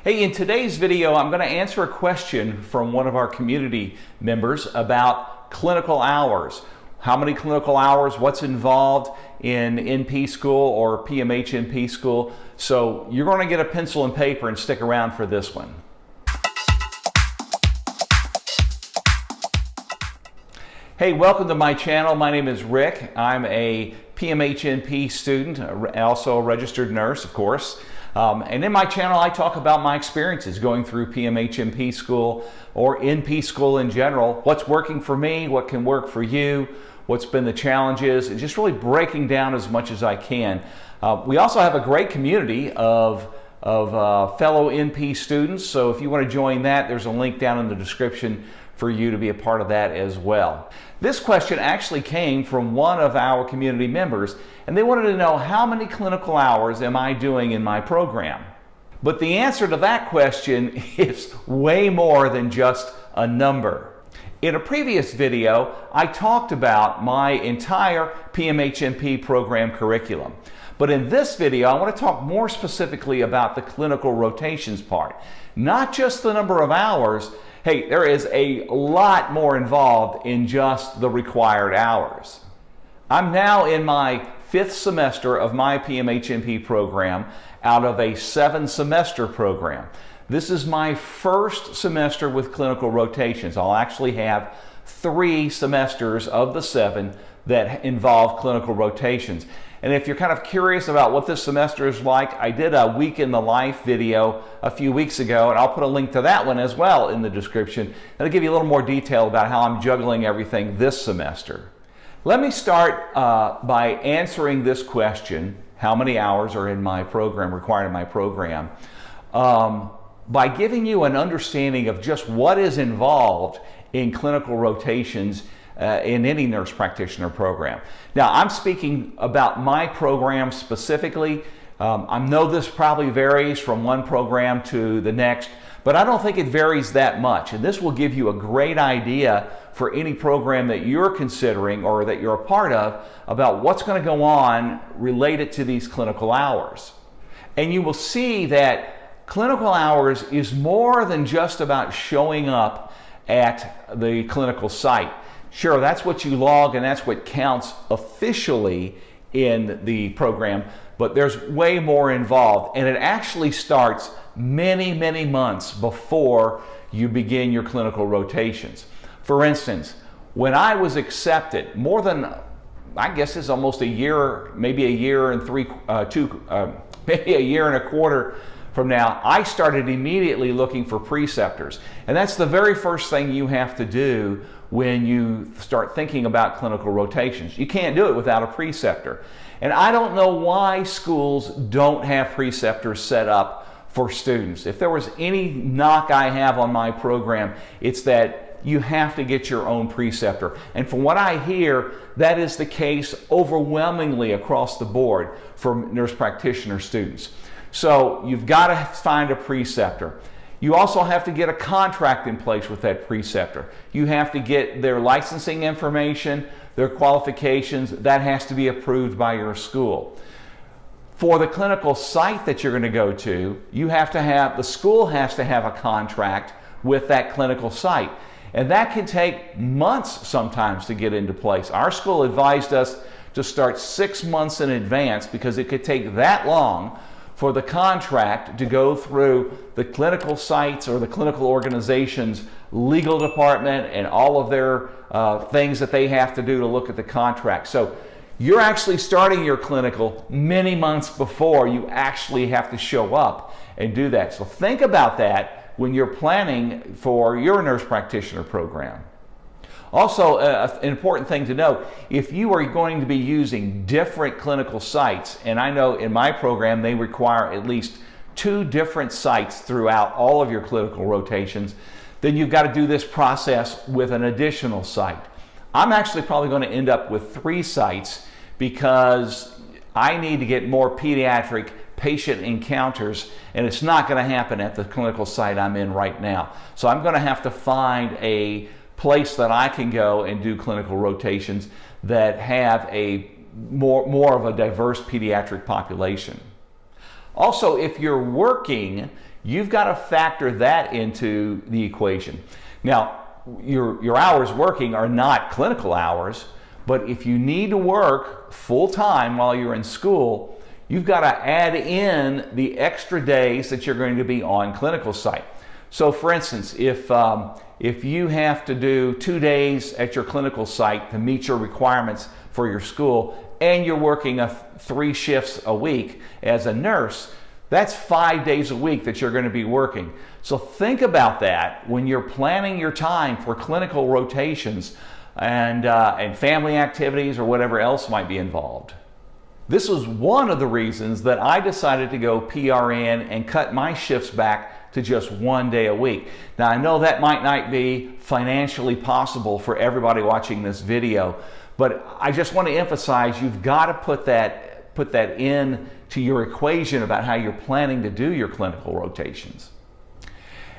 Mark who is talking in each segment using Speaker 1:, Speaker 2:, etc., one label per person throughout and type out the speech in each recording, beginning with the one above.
Speaker 1: Hey, in today's video, I'm going to answer a question from one of our community members about clinical hours. How many clinical hours, what's involved in NP school or PMHNP school. So you're going to get a pencil and paper and stick around for this one. Hey, welcome to my channel. My name is Rick. I'm a PMHNP student, also a registered nurse, of course. And in my channel, I talk about my experiences going through PMHNP school or NP school in general. What's working for me, what can work for you, what's been the challenges, and just really breaking down as much as I can. We also have a great community of fellow NP students, so if you want to join that, there's a link down in the description for you to be a part of that as well. This question actually came from one of our community members, and they wanted to know how many clinical hours am I doing in my program? But the answer to that question is way more than just a number. In a previous video, I talked about my entire PMHNP program curriculum. But in this video, I want to talk more specifically about the clinical rotations part. Not just the number of hours. Hey, there is a lot more involved in just the required hours. I'm now in my 5th semester of my PMHNP program out of a 7-semester program. This is my first semester with clinical rotations. I'll actually have 3 semesters of the 7 that involve clinical rotations. And if you're kind of curious about what this semester is like, I did a week in the life video a few weeks ago, and I'll put a link to that one as well in the description. That'll give you a little more detail about how I'm juggling everything this semester. Let me start by answering this question, how many hours are in my program, required in my program, by giving you an understanding of just what is involved in clinical rotations in any nurse practitioner program. Now, I'm speaking about my program specifically. I know this probably varies from one program to the next, but I don't think it varies that much. And this will give you a great idea for any program that you're considering or that you're a part of about what's going to go on related to these clinical hours. And you will see that clinical hours is more than just about showing up at the clinical site. Sure, that's what you log and that's what counts officially in the program, but there's way more involved, and it actually starts many, many months before you begin your clinical rotations. For instance, when I was accepted, more than, I guess it's almost a year, maybe a year and maybe a year and a quarter from now, I started immediately looking for preceptors. And that's the very first thing you have to do when you start thinking about clinical rotations. You can't do it without a preceptor. And I don't know why schools don't have preceptors set up for students. If there was any knock I have on my program, it's that you have to get your own preceptor. And from what I hear, that is the case overwhelmingly across the board for nurse practitioner students. So you've got to find a preceptor. You also have to get a contract in place with that preceptor. You have to get their licensing information, their qualifications. That has to be approved by your school. For the clinical site that you're going to go to, the school has to have a contract with that clinical site. And that can take months sometimes to get into place. Our school advised us to start 6 months in advance because it could take that long for the contract to go through the clinical sites or the clinical organization's legal department and all of their things that they have to do to look at the contract. So you're actually starting your clinical many months before you actually have to show up and do that. So think about that when you're planning for your nurse practitioner program. Also, an important thing to know, if you are going to be using different clinical sites, and I know in my program they require at least 2 different sites throughout all of your clinical rotations, then you've got to do this process with an additional site. I'm actually probably going to end up with 3 sites because I need to get more pediatric patient encounters, and it's not going to happen at the clinical site I'm in right now. So I'm going to have to find a place that I can go and do clinical rotations that have a more of a diverse pediatric population. Also, if you're working, you've got to factor that into the equation. Now, your hours working are not clinical hours, but if you need to work full-time while you're in school, you've got to add in the extra days that you're going to be on clinical site. So for instance, if you have to do 2 days at your clinical site to meet your requirements for your school, and you're working 3 shifts a week as a nurse, that's 5 days a week that you're going to be working. So think about that when you're planning your time for clinical rotations and family activities or whatever else might be involved. This was one of the reasons that I decided to go PRN and cut my shifts back to just 1 day a week. Now, I know that might not be financially possible for everybody watching this video, but I just want to emphasize you've got to put that in to your equation about how you're planning to do your clinical rotations.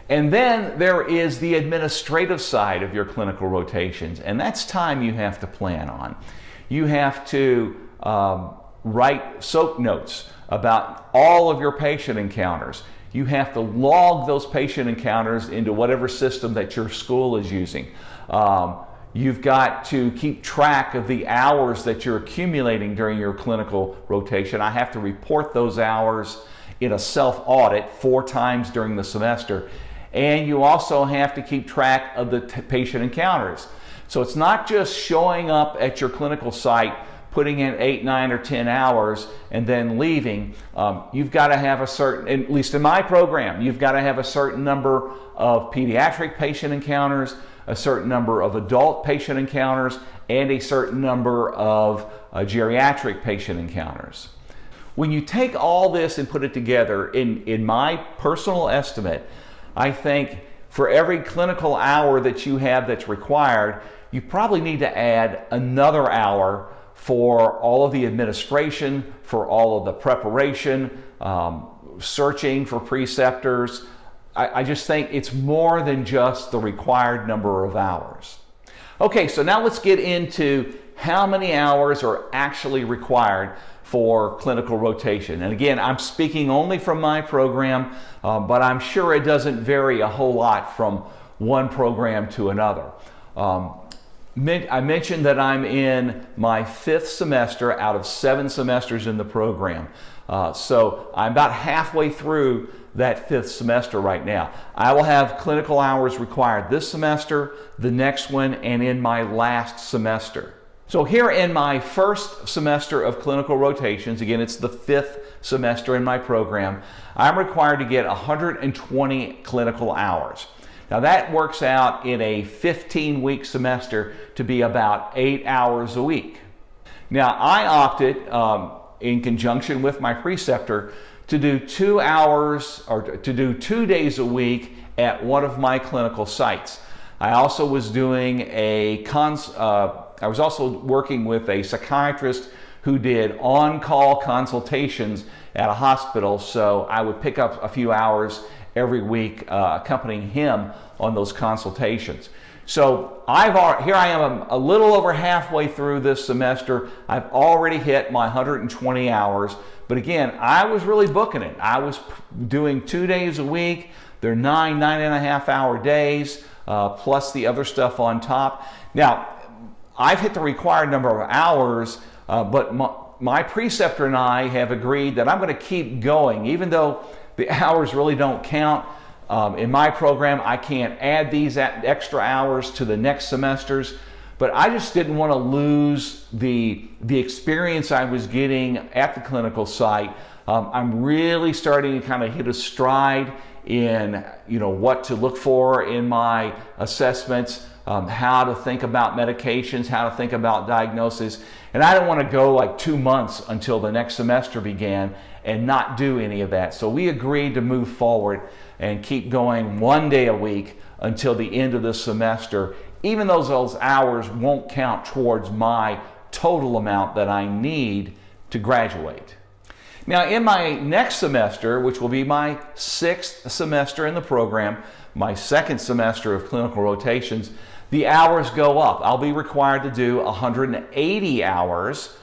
Speaker 1: And then there is the administrative side of your clinical rotations, and that's time you have to plan on. You have to write SOAP notes about all of your patient encounters. You have to log those patient encounters into whatever system that your school is using. You've got to keep track of the hours that you're accumulating during your clinical rotation. I have to report those hours in a self-audit 4 times during the semester. And you also have to keep track of the patient encounters. So it's not just showing up at your clinical site, putting in 8, 9, or 10 hours and then leaving. You've got to have a certain, at least in my program, you've got to have a certain number of pediatric patient encounters, a certain number of adult patient encounters, and a certain number of geriatric patient encounters. When you take all this and put it together, in my personal estimate, I think for every clinical hour that you have that's required, you probably need to add another hour for all of the administration, for all of the preparation, searching for preceptors. I just think it's more than just the required number of hours. Okay, so now let's get into how many hours are actually required for clinical rotation. And again, I'm speaking only from my program, but I'm sure it doesn't vary a whole lot from one program to another. I mentioned that I'm in my 5th semester out of 7 semesters in the program. So I'm about halfway through that 5th semester right now. I will have clinical hours required this semester, the next one, and in my last semester. So here in my 1st semester of clinical rotations, again, it's the 5th semester in my program, I'm required to get 120 clinical hours. Now that works out in a 15-week semester to be about 8 hours a week. Now I opted, in conjunction with my preceptor, to do 2 hours or to do 2 days a week at one of my clinical sites. I also was doing I was also working with a psychiatrist who did on-call consultations at a hospital, so I would pick up a few hours every week accompanying him on those consultations. So here I am a little over halfway through this semester. I've already hit my 120 hours, but again, I was really booking it. I was doing 2 days a week. They're 9.5 hour days, plus the other stuff on top. Now, I've hit the required number of hours, but my preceptor and I have agreed that I'm going to keep going, even though the hours really don't count. In my program, I can't add these extra hours to the next semesters, but I just didn't want to lose the experience I was getting at the clinical site. I'm really starting to kind of hit a stride in what to look for in my assessments, how to think about medications, how to think about diagnosis. And I don't want to go like 2 months until the next semester began and not do any of that. So we agreed to move forward and keep going 1 day a week until the end of the semester, even though those hours won't count towards my total amount that I need to graduate. Now in my next semester, which will be my 6th semester in the program, my 2nd semester of clinical rotations, the hours go up. I'll be required to do 180 hours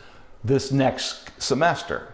Speaker 1: this next semester.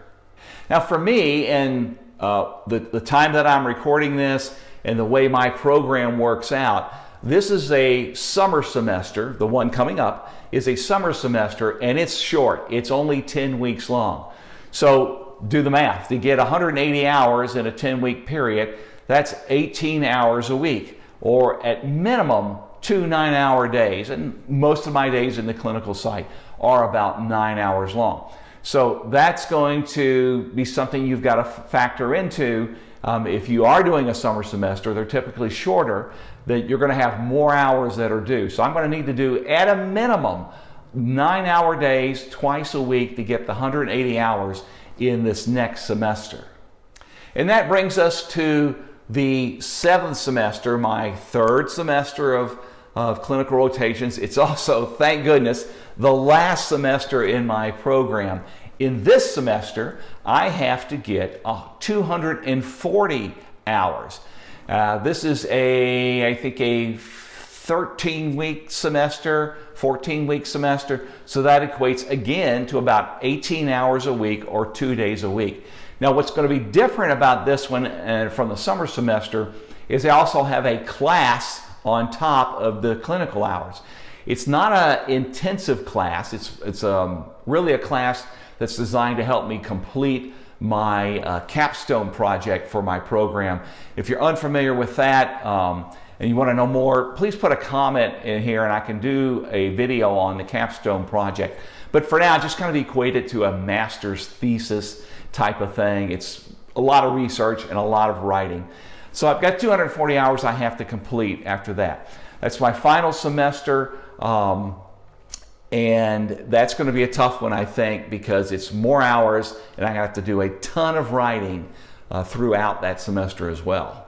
Speaker 1: Now for me, in the time that I'm recording this and the way my program works out, this is a summer semester. The one coming up is a summer semester, and it's short. It's only 10 weeks long. So do the math. To get 180 hours in a 10-week period, that's 18 hours a week, or at minimum 2 9-hour days. And most of my days in the clinical site are about 9 hours long. So that's going to be something you've got to factor into. If you are doing a summer semester, they're typically shorter, that you're going to have more hours that are due. So I'm going to need to do, at a minimum, 9-hour days twice a week to get the 180 hours in this next semester. And that brings us to the 7th semester, my 3rd semester of clinical rotations. It's also, thank goodness, the last semester in my program. In this semester, I have to get 240 hours. This is I think a 13-week semester, 14-week semester. So that equates again to about 18 hours a week or 2 days a week. Now, what's going to be different about this one from the summer semester is I also have a class on top of the clinical hours. It's not an intensive class. It's really a class that's designed to help me complete my capstone project for my program. If you're unfamiliar with that and you want to know more, please put a comment in here and I can do a video on the capstone project. But for now, just kind of equate it to a master's thesis type of thing. It's a lot of research and a lot of writing. So I've got 240 hours I have to complete after that. That's my final semester. And that's going to be a tough one, I think, because it's more hours and I have to do a ton of writing throughout that semester as well.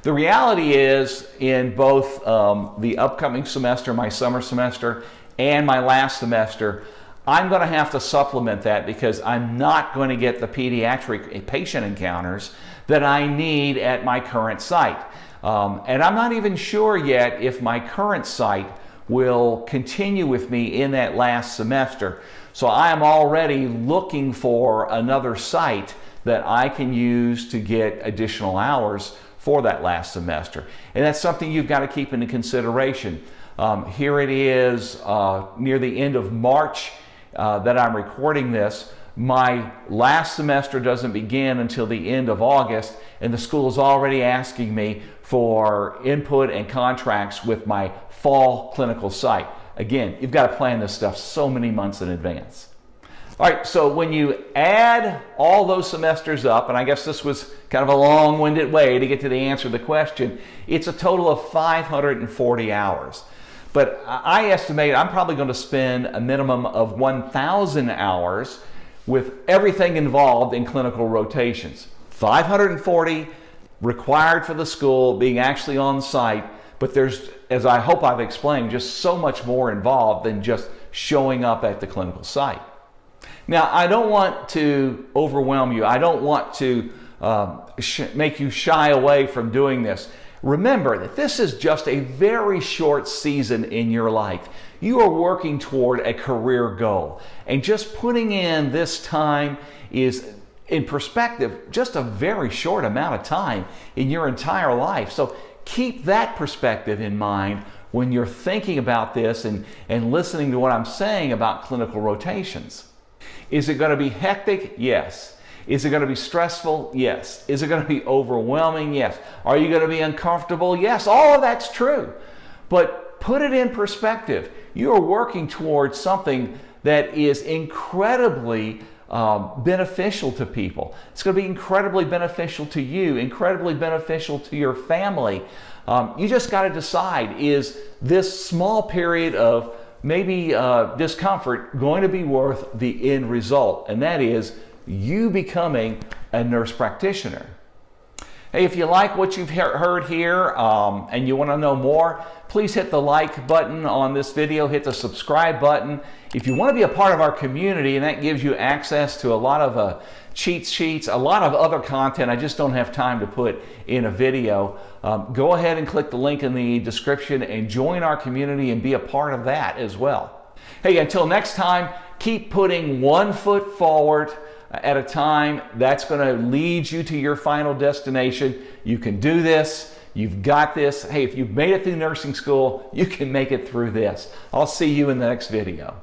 Speaker 1: The reality is, in both the upcoming semester, my summer semester, and my last semester, I'm going to have to supplement that because I'm not going to get the pediatric patient encounters that I need at my current site. And I'm not even sure yet if my current site will continue with me in that last semester. So I am already looking for another site that I can use to get additional hours for that last semester. And that's something you've got to keep into consideration. Here it is near the end of March that I'm recording this. My last semester doesn't begin until the end of August, and the school is already asking me for input and contracts with my fall clinical site. Again, you've got to plan this stuff so many months in advance. All right, so when you add all those semesters up, and I guess this was kind of a long-winded way to get to the answer to the question, it's a total of 540 hours. But I estimate I'm probably going to spend a minimum of 1,000 hours with everything involved in clinical rotations. 540 required for the school, being actually on site, but there's, as I hope I've explained, just so much more involved than just showing up at the clinical site. Now, I don't want to overwhelm you. I don't want to make you shy away from doing this. Remember that this is just a very short season in your life. You are working toward a career goal, and just putting in this time is, in perspective, just a very short amount of time in your entire life. So keep that perspective in mind when you're thinking about this and listening to what I'm saying about clinical rotations. Is it going to be hectic? Yes. Is it going to be stressful? Yes. Is it going to be overwhelming? Yes. Are you going to be uncomfortable? Yes. All of that's true. But put it in perspective. You are working towards something that is incredibly beneficial to people. It's going to be incredibly beneficial to you, incredibly beneficial to your family. You just got to decide, is this small period of maybe discomfort going to be worth the end result? And that is you becoming a nurse practitioner. Hey, if you like what you've heard here and you want to know more, please hit the like button on this video, hit the subscribe button. If you want to be a part of our community, and that gives you access to a lot of cheat sheets, a lot of other content I just don't have time to put in a video, go ahead and click the link in the description and join our community and be a part of that as well. Hey, until next time, keep putting one foot forward at a time. That's going to lead you to your final destination. You can do this. You've got this. Hey, if you've made it through nursing school, you can make it through this. I'll see you in the next video.